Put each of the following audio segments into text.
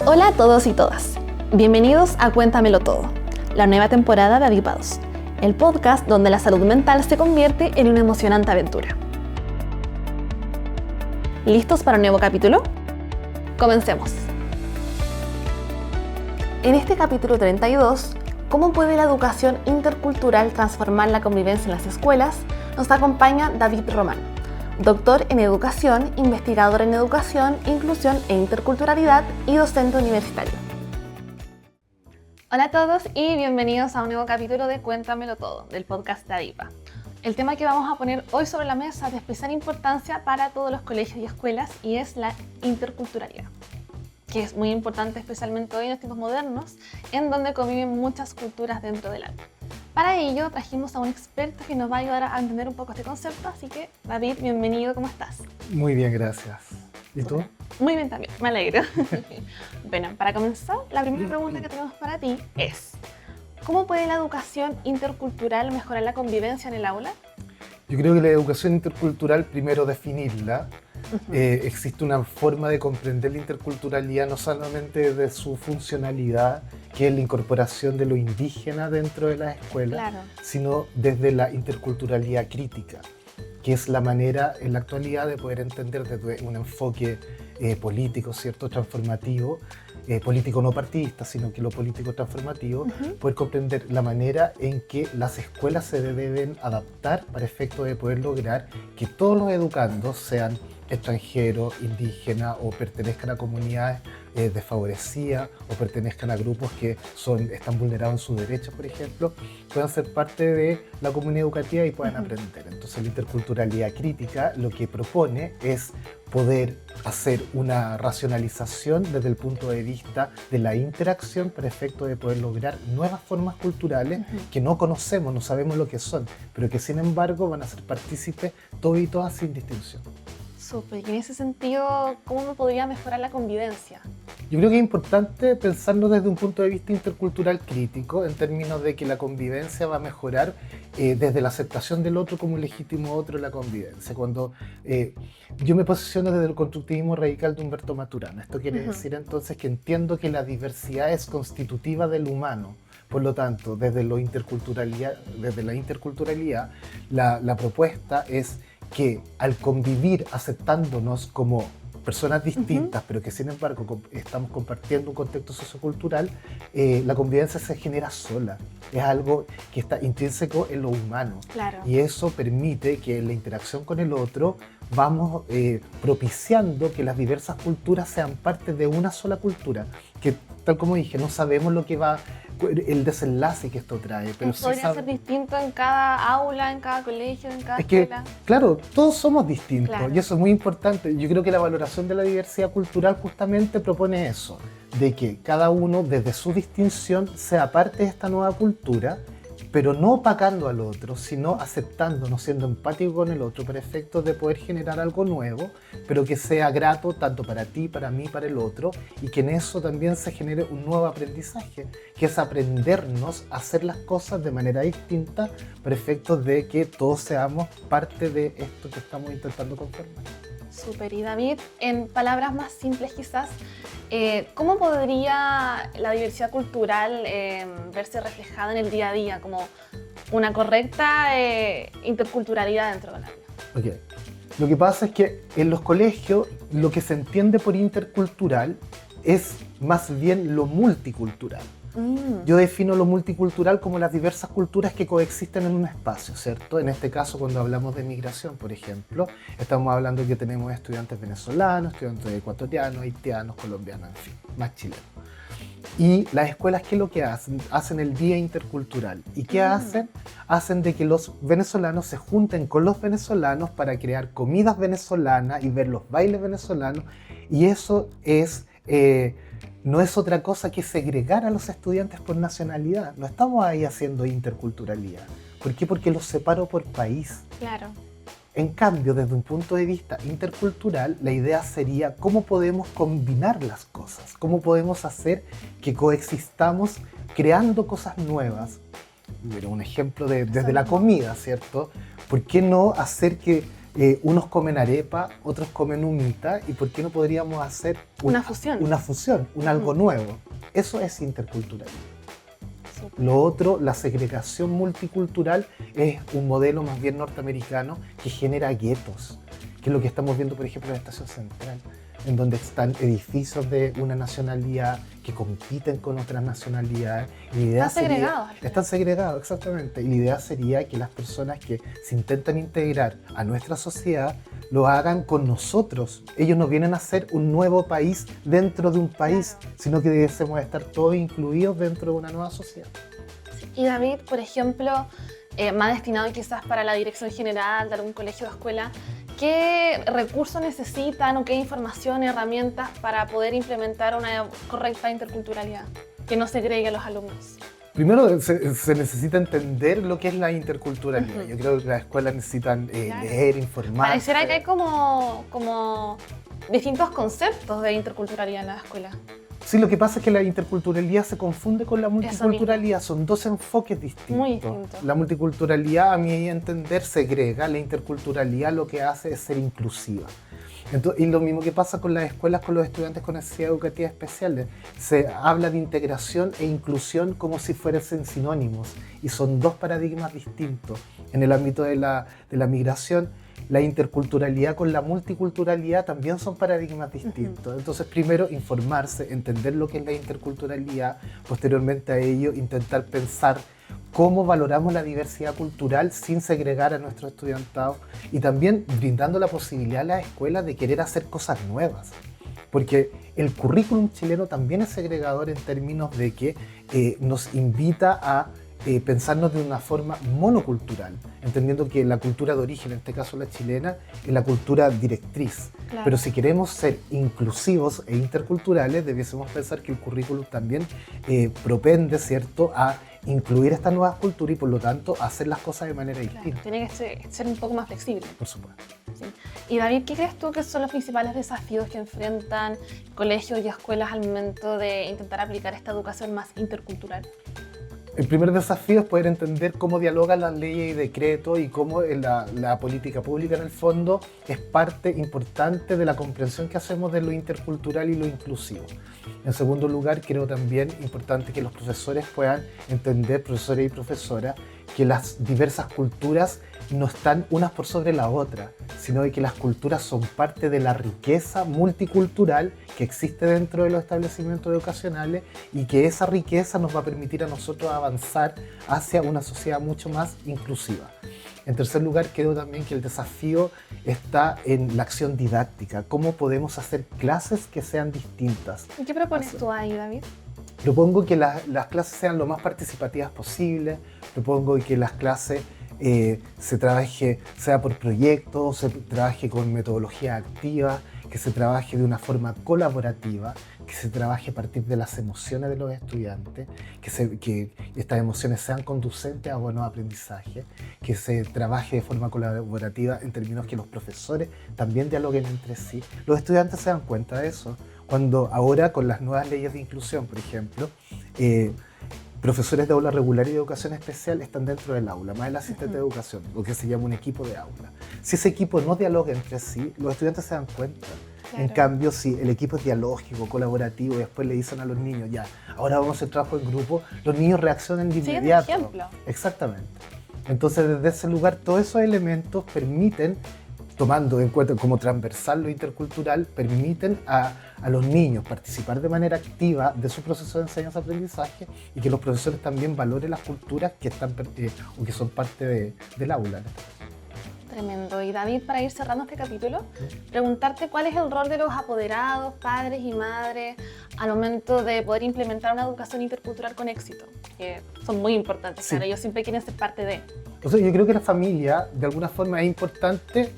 Hola a todos y todas. Bienvenidos a Cuéntamelo Todo, la nueva temporada de Avipados, el podcast donde la salud mental se convierte en una emocionante aventura. ¿Listos para un nuevo capítulo? Comencemos. En este capítulo 32, ¿cómo puede la educación intercultural transformar la convivencia en las escuelas?, nos acompaña David Román, doctor en educación, investigador en educación, inclusión e interculturalidad y docente universitario. Hola a todos y bienvenidos a un nuevo capítulo de Cuéntamelo Todo, del podcast de Avipa. El tema que vamos a poner hoy sobre la mesa es de especial importancia para todos los colegios y escuelas y es la interculturalidad, que es muy importante especialmente hoy en los tiempos modernos, en donde conviven muchas culturas dentro del aula. Para ello trajimos a un experto que nos va a ayudar a entender un poco este concepto, así que David, bienvenido, ¿cómo estás? Muy bien, gracias. ¿Y tú? Muy bien también, me alegro. Bueno, para comenzar, la primera pregunta que tenemos para ti es: ¿cómo puede la educación intercultural mejorar la convivencia en el aula? Yo creo que la educación intercultural, primero definirla. Existe una forma de comprender la interculturalidad no solamente de su funcionalidad, que es la incorporación de lo indígena dentro de las escuelas, Claro. sino desde la interculturalidad crítica, que es la manera en la actualidad de poder entender desde un enfoque político, ¿cierto?, transformativo, político no partidista, sino que lo político transformativo, poder comprender la manera en que las escuelas se deben adaptar para efecto de poder lograr que todos los educandos, sean extranjeros, indígenas o pertenezcan a comunidades desfavorecidas o pertenezcan a grupos que están vulnerados en sus derechos, por ejemplo, puedan ser parte de la comunidad educativa y puedan aprender. Entonces la interculturalidad crítica lo que propone es poder hacer una racionalización desde el punto de vista de la interacción para efecto de poder lograr nuevas formas culturales que no conocemos, no sabemos lo que son, pero que sin embargo van a ser partícipes todos y todas sin distinción. Súper, y en ese sentido, ¿cómo podría mejorar la convivencia? Yo creo que es importante pensarlo desde un punto de vista intercultural crítico, en términos de que la convivencia va a mejorar desde la aceptación del otro como un legítimo otro en la convivencia. Cuando yo me posiciono desde el constructivismo radical de Humberto Maturana, esto quiere decir entonces que entiendo que la diversidad es constitutiva del humano. Por lo tanto, desde la interculturalidad, la propuesta es que al convivir aceptándonos como personas distintas, pero que sin embargo estamos compartiendo un contexto sociocultural, la convivencia se genera sola. Es algo que está intrínseco en lo humano. Claro. Y eso permite que en la interacción con el otro vamos propiciando que las diversas culturas sean parte de una sola cultura, que tal como dije, no sabemos lo que va, el desenlace que esto trae. Pero podría ser distinto en cada aula, en cada colegio, en cada escuela. Claro, todos somos distintos, claro. Y eso es muy importante. Yo creo que la valoración de la diversidad cultural justamente propone eso, de que cada uno desde su distinción sea parte de esta nueva cultura, pero no opacando al otro, sino aceptándonos, siendo empático con el otro, para efectos de poder generar algo nuevo, pero que sea grato tanto para ti, para mí, para el otro, y que en eso también se genere un nuevo aprendizaje, que es aprendernos a hacer las cosas de manera distinta, para efectos de que todos seamos parte de esto que estamos intentando conformar. Súper. Y David, en palabras más simples quizás, ¿cómo podría la diversidad cultural verse reflejada en el día a día como una correcta interculturalidad dentro del aula? Okay. Lo que pasa es que en los colegios lo que se entiende por intercultural es más bien lo multicultural. Yo defino lo multicultural como las diversas culturas que coexisten en un espacio, ¿cierto? En este caso, cuando hablamos de migración, por ejemplo, estamos hablando de que tenemos estudiantes venezolanos, estudiantes ecuatorianos, haitianos, colombianos, en fin, más chilenos. Y las escuelas, ¿qué es lo que hacen? Hacen el Día Intercultural. ¿Y qué hacen? Hacen de que los venezolanos se junten con los venezolanos para crear comidas venezolanas y ver los bailes venezolanos. Y eso es... no es otra cosa que segregar a los estudiantes por nacionalidad. No estamos ahí haciendo interculturalidad. ¿Por qué? Porque los separo por país. Claro. En cambio, desde un punto de vista intercultural, la idea sería cómo podemos combinar las cosas, cómo podemos hacer que coexistamos creando cosas nuevas. Pero un ejemplo desde la comida, ¿cierto? ¿Por qué no hacer que unos comen arepa, otros comen humita, ¿y por qué no podríamos hacer una fusión? Una fusión, algo nuevo. Eso es interculturalismo. Súper. Lo otro, la segregación multicultural, es un modelo más bien norteamericano que genera guetos, que es lo que estamos viendo, por ejemplo, en la Estación Central, en donde están edificios de una nacionalidad que compiten con otras nacionalidades. Y la idea Están segregados. Están segregados, exactamente. Y la idea sería que las personas que se intentan integrar a nuestra sociedad lo hagan con nosotros. Ellos no vienen a ser un nuevo país dentro de un país, sino que debemos estar todos incluidos dentro de una nueva sociedad. Y David, por ejemplo, más destinado quizás para la dirección general de algún colegio o escuela, ¿qué recursos necesitan o qué información, herramientas para poder implementar una correcta interculturalidad que no segregue a los alumnos? Primero se necesita entender lo que es la interculturalidad. Yo creo que las escuelas necesitan leer, informarse. Pareciera que hay como distintos conceptos de interculturalidad en la escuela. Sí, lo que pasa es que la interculturalidad se confunde con la multiculturalidad, son dos enfoques distintos. Muy distintos. La multiculturalidad, a mi entender, segrega, la interculturalidad lo que hace es ser inclusiva. Entonces, y lo mismo que pasa con las escuelas, con los estudiantes con necesidades educativas especiales. Se habla de integración e inclusión como si fuesen sinónimos, y son dos paradigmas distintos. En el ámbito de la migración, la interculturalidad con la multiculturalidad también son paradigmas distintos. Entonces, primero informarse, entender lo que es la interculturalidad, posteriormente a ello intentar pensar cómo valoramos la diversidad cultural sin segregar a nuestro estudiantado, y también brindando la posibilidad a las escuelas de querer hacer cosas nuevas. Porque el currículum chileno también es segregador en términos de que nos invita a pensarnos de una forma monocultural, entendiendo que la cultura de origen, en este caso la chilena, es la cultura directriz. Claro. Pero si queremos ser inclusivos e interculturales, debiésemos pensar que el currículum también propende, ¿cierto?, a incluir estas nuevas culturas y por lo tanto hacer las cosas de manera distinta. Tiene que ser un poco más flexible. Por supuesto. Sí. Y David, ¿qué crees tú que son los principales desafíos que enfrentan colegios y escuelas al momento de intentar aplicar esta educación más intercultural? El primer desafío es poder entender cómo dialogan las leyes y decretos y cómo la política pública en el fondo es parte importante de la comprensión que hacemos de lo intercultural y lo inclusivo. En segundo lugar, creo también importante que los profesores puedan entender, profesores y profesoras, que las diversas culturas no están unas por sobre la otra, sino de que las culturas son parte de la riqueza multicultural que existe dentro de los establecimientos educacionales y que esa riqueza nos va a permitir a nosotros avanzar hacia una sociedad mucho más inclusiva. En tercer lugar, creo también que el desafío está en la acción didáctica. ¿Cómo podemos hacer clases que sean distintas? ¿Y qué propones tú ahí, David? Propongo que las clases sean lo más participativas posible. Propongo que las clases se trabaje, sea por proyectos, se trabaje con metodología activa, que se trabaje de una forma colaborativa, que se trabaje a partir de las emociones de los estudiantes, que estas emociones sean conducentes a buenos aprendizajes, que se trabaje de forma colaborativa en términos que los profesores también dialoguen entre sí. Los estudiantes se dan cuenta de eso, cuando ahora con las nuevas leyes de inclusión, por ejemplo, profesores de aula regular y de educación especial están dentro del aula, más el asistente de educación, lo que se llama un equipo de aula. Si ese equipo no dialoga entre sí, los estudiantes se dan cuenta. Claro. En cambio, si el equipo es dialógico, colaborativo, y después le dicen a los niños, ya, ahora vamos a hacer trabajo en grupo, los niños reaccionan de inmediato. Sí, ejemplo. Exactamente. Entonces, desde ese lugar, todos esos elementos permiten, tomando en cuenta como transversal lo intercultural, permiten a los niños participar de manera activa de su proceso de enseñanza-aprendizaje y que los profesores también valoren las culturas que están o que son parte del aula. Tremendo. Y David, para ir cerrando este capítulo, preguntarte cuál es el rol de los apoderados, padres y madres al momento de poder implementar una educación intercultural con éxito, que son muy importantes, sí. Claro, ellos siempre quieren ser parte de. Entonces, yo creo que la familia, de alguna forma, es importante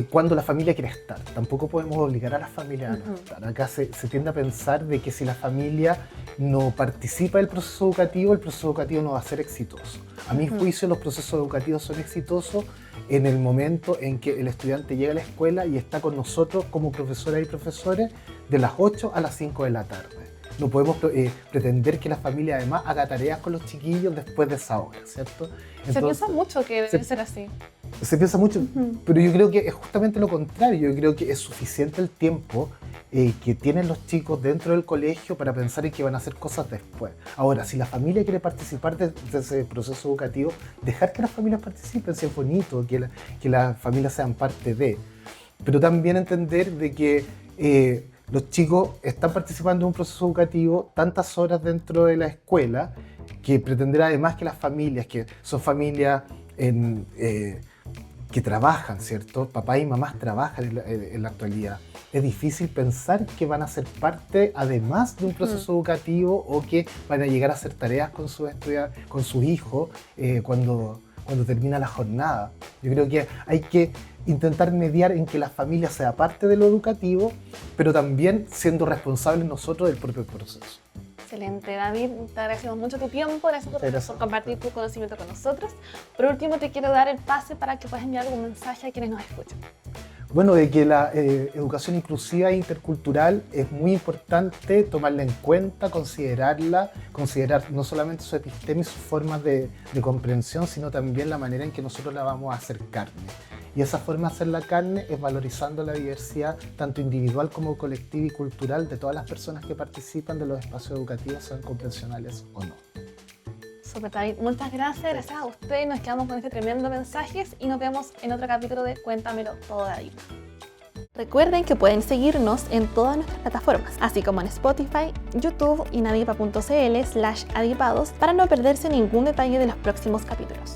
cuando la familia quiere estar. Tampoco podemos obligar a la familia a no estar. Acá se tiende a pensar de que si la familia no participa del proceso educativo, el proceso educativo no va a ser exitoso. A mi juicio, los procesos educativos son exitosos en el momento en que el estudiante llega a la escuela y está con nosotros como profesoras y profesores de las 8 a las 5 de la tarde. No podemos pretender que la familia además haga tareas con los chiquillos después de esa hora, ¿cierto? Entonces, se piensa mucho que debe ser así. Se piensa mucho, pero yo creo que es justamente lo contrario. Yo creo que es suficiente el tiempo que tienen los chicos dentro del colegio para pensar en que van a hacer cosas después. Ahora, si la familia quiere participar de ese proceso educativo, dejar que las familias participen, si es bonito, que las familias sean parte de. Pero también entender de que los chicos están participando en un proceso educativo tantas horas dentro de la escuela, que pretender además que las familias, que son familias que trabajan, ¿cierto? Papás y mamás trabajan en la actualidad. Es difícil pensar que van a ser parte, además de un proceso educativo, o que van a llegar a hacer tareas con sus hijos cuando termina la jornada. Yo creo que hay que intentar mediar en que la familia sea parte de lo educativo, pero también siendo responsables nosotros del propio proceso. Excelente, David, te agradecemos mucho tu tiempo, gracias por compartir tu conocimiento con nosotros. Por último, te quiero dar el pase para que puedas enviar algún mensaje a quienes nos escuchan. Bueno, de que la educación inclusiva e intercultural es muy importante tomarla en cuenta, considerar no solamente su epistema y sus formas de comprensión, sino también la manera en que nosotros la vamos a hacer carne. Y esa forma de hacer la carne es valorizando la diversidad tanto individual como colectiva y cultural de todas las personas que participan de los espacios educativos, sean convencionales o no. Super, David, muchas gracias a usted. Nos quedamos con este tremendo mensaje y nos vemos en otro capítulo de Cuéntamelo todo, David. Recuerden que pueden seguirnos en todas nuestras plataformas, así como en Spotify, YouTube y nadipa.cl/adipados para no perderse ningún detalle de los próximos capítulos.